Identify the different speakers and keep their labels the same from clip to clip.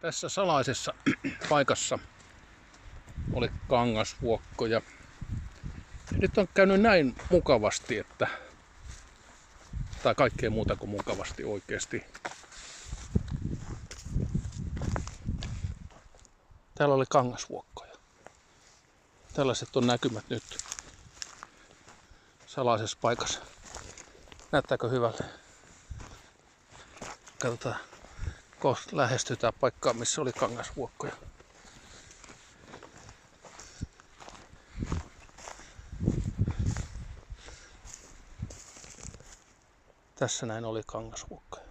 Speaker 1: Tässä salaisessa paikassa oli kangasvuokko ja nyt on käynyt näin mukavasti, että tai kaikkea muuta kuin mukavasti oikeesti. Täällä oli kangasvuokkoja. Tällaiset on näkymät nyt salaisessa paikassa. Näyttääkö hyvälle? Katsotaan. Kohta lähestytään paikkaan, missä oli kangasvuokkoja. Tässä näin oli kangasvuokkoja.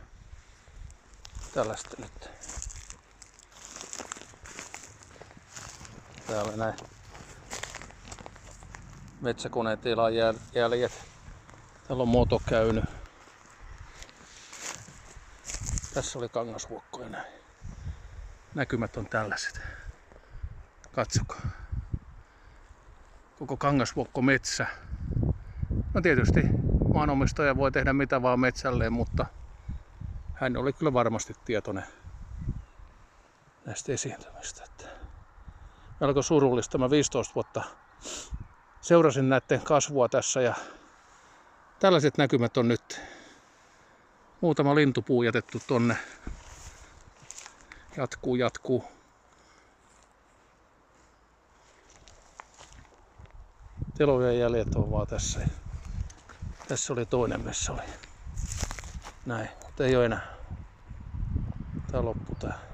Speaker 1: Tällaista nyt. Täällä näin metsäkoneen tilan jäljet. Täällä on moto käynyt. Tässä oli kangasvuokkoja näin. Näkymät on tällaiset. Katsokaa. Koko kangasvuokko metsä. No tietysti maanomistaja voi tehdä mitä vaan metsälleen, mutta hän oli kyllä varmasti tietoinen näistä esiintymistä. Melko surullista. Mä 15 vuotta seurasin näiden kasvua tässä ja tällaiset näkymät on nyt. Muutama lintupuu jätetty tonne. Jatkuu. Telojen jäljet on vaan tässä. Tässä oli toinen, missä oli näin, mutta ei ole enää. Tää loppu tää.